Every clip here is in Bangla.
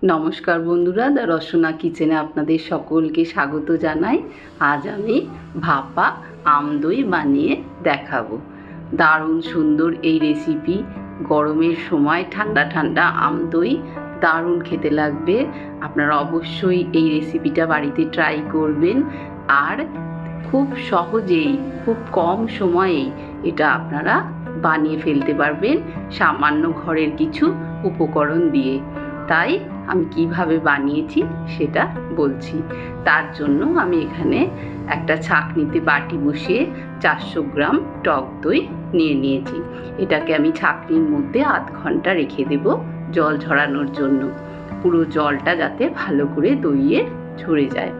নমস্কার বন্ধুরা, দ্য রসনা কিচেনে আপনাদের সকলকে স্বাগত জানাই। আজ আমি ভাপা আম দই বানিয়ে দেখাবো। দারুণ সুন্দর এই রেসিপি। গরমের সময় ঠান্ডা ঠান্ডা আম দই দারুণ খেতে লাগবে। আপনারা অবশ্যই এই রেসিপিটা বাড়িতে ট্রাই করবেন। আর খুব সহজেই, খুব কম সময়েই এটা আপনারা বানিয়ে ফেলতে পারবেন সামান্য ঘরের কিছু উপকরণ দিয়ে। তাই আমি কিভাবে বানিয়েছি সেটা বলছি। তার জন্য আমি এখানে একটা ছাঁকনিতে বাটি বসিয়ে 400 গ্রাম টক দই নিয়ে নিয়েছি। এটাকে আমি ছাঁকনির মধ্যে আধ ঘন্টা রেখে দেব জল ঝরানোর জন্য, পুরো জলটা যাতে ভালো করে দইয়ে ঝরে যায়।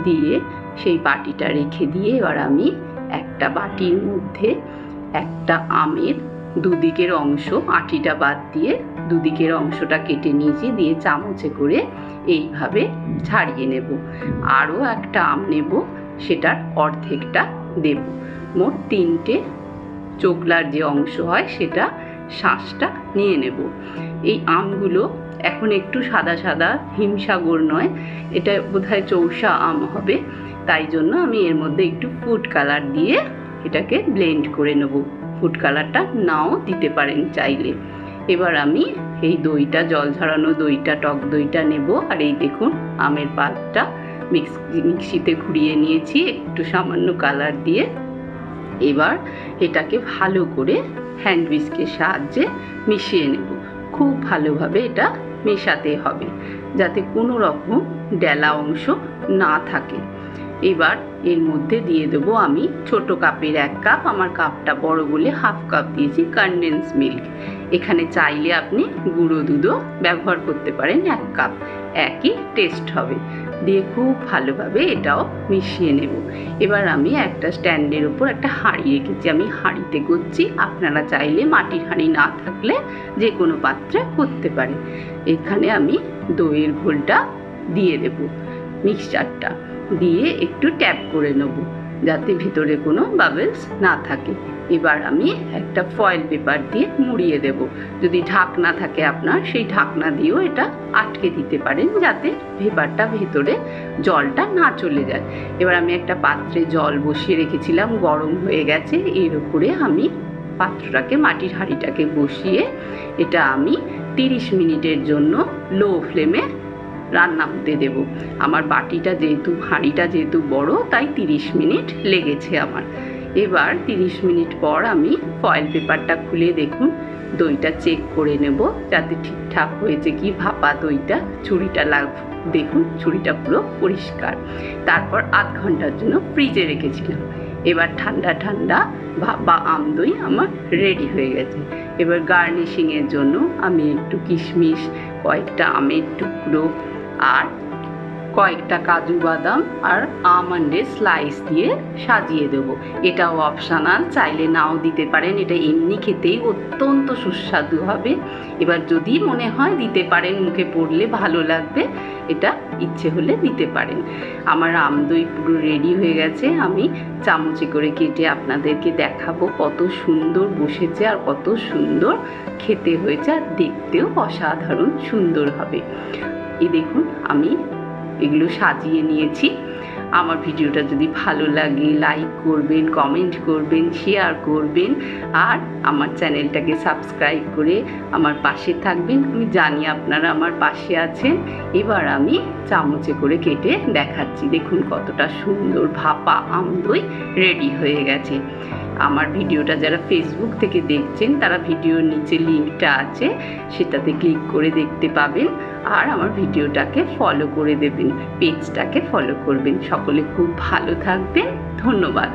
দিয়ে সেই বাটিটা রেখে দিয়ে এবার আমি একটা বাটির মধ্যে একটা আমের দুদিকের অংশ, আটিটা বাদ দিয়ে দুদিকের অংশটা কেটে নিয়েছি, দিয়ে চামচে করে এইভাবে ছাড়িয়ে নেব। আরও একটা আম নেব, সেটার অর্ধেকটা দেব। মোট 3টে চোকলার যে অংশ হয় সেটা শাঁসটা নিয়ে নেব। এই আমগুলো এখন একটু সাদা সাদা, হিমসাগর নয়, এটা বোধহয় চৌসা আম হবে, তাই জন্য আমি এর মধ্যে একটু ফুড কালার দিয়ে এটাকে ব্লেন্ড করে নেব। ফুড কালারটা নাও দিতে পারেন চাইলে। এবার আমি এই দইটা, জল ঝরানো দইটা, টক দইটা নেব। আর এই দেখুন আমের পাতটা মিক্সিতে ঘুরিয়ে নিয়েছি একটু সামান্য কালার দিয়ে। এবার এটাকে ভালো করে হ্যান্ড হুইস্কের সাহায্যে মিশিয়ে নেব। খুব ভালোভাবে এটা মেশাতে হবে যাতে কোনো রকম ডেলা অংশ না থাকে। এবার এর মধ্যে দিয়ে দেবো আমি ছোট কাপের 1 কাপ, আমার কাপটা বড় বলে হাফ কাপ দিয়েছি কনডেন্স মিল্ক। এখানে চাইলে আপনি গুঁড়ো দুধও ব্যবহার করতে পারেন 1 কাপ, একই টেস্ট হবে। দিয়ে খুব ভালোভাবে এটাও মিশিয়ে নেব। এবার আমি একটা স্ট্যান্ডের উপর একটা হাঁড়ি রেখেছি, আমি হাঁড়িতে করছি। আপনারা চাইলে মাটির হাঁড়ি না থাকলে যে কোনো পাত্রে করতে পারেন। এখানে আমি দইয়ের ঘোলটা দিয়ে দেব, মিক্সচারটা দিয়ে একটু ট্যাপ করে নেব যাতে ভিতরে কোনো বাবলস না থাকে। এবার আমি একটা ফয়েল পেপার দিয়ে মুড়িয়ে দেব। যদি ঢাকনা থাকে আপনার, সেই ঢাকনা দিয়েও এটা আটকে দিতে পারেন যাতে পেপারটা ভেতরে জলটা না চলে যায়। এবার আমি একটা পাত্রে জল বসিয়ে রেখেছিলাম, গরম হয়ে গেছে। এর উপরে আমি পাত্রটাকে, মাটির হাঁড়িটাকে বসিয়ে এটা আমি 30 মিনিটের জন্য লো ফ্লেমে রান্না হতে দেব। আমার বাটিটা যেহেতু, হাঁড়িটা যেহেতু বড়, তাই 30 মিনিট লেগেছে আমার। এবার 30 মিনিট পর আমি ফয়েল পেপারটা খুলে দেখুন দইটা চেক করে নেব যাতে ঠিকঠাক হয়েছে কি ভাপা দইটা। ছুরিটা দেখুন, ছুরিটা পুরো পরিষ্কার। তারপর আধ ঘন্টার জন্য ফ্রিজে রেখেছিলাম। এবার ঠান্ডা ঠান্ডা ভাপা আম দই আমার রেডি হয়ে গেছে। এবার গার্নিশিংয়ের জন্য আমি একটু কিশমিশ, কয়েকটা আমের টুকরো আর কয়েকটা কাজু বাদাম আর আমন্ডের স্লাইস দিয়ে সাজিয়ে দেব। এটাও অপশনাল, চাইলে নাও দিতে পারেন। এটা এমনি খেতেই অত্যন্ত সুস্বাদু হবে। এবার যদি মনে হয় দিতে পারেন, মুখে পড়লে ভালো লাগবে, এটা ইচ্ছে হলে দিতে পারেন। আমার আম দই পুরো রেডি হয়ে গেছে। আমি চামচে করে কেটে আপনাদেরকে দেখাবো কত সুন্দর বসেছে আর কত সুন্দর খেতে হয়েছে, আর দেখতেও অসাধারণ সুন্দর হবে। এই দেখুন আমি এগুলো সাজিয়ে নিয়েছি। আমার ভিডিওটা যদি ভালো লাগে লাইক করবেন, কমেন্ট করবেন, শেয়ার করবেন, আর আমার চ্যানেলটাকে সাবস্ক্রাইব করে আমার পাশে থাকবেন। আমি জানি আপনারা আমার পাশে আছেন। এবার আমি চামচে করে কেটে দেখাচ্ছি। দেখুন কতটা সুন্দর ভাপা আম দই রেডি হয়ে গেছে। আমার ভিডিওটা যারা ফেসবুক থেকে দেখছেন তারা ভিডিওর নিচে লিঙ্কটা আছে, সেটাতে ক্লিক করে দেখতে পাবেন। আর আমার ভিডিওটাকে ফলো করে দেবেন, পেজটাকে ফলো করবেন। সকলে খুব ভালো থাকবেন। ধন্যবাদ।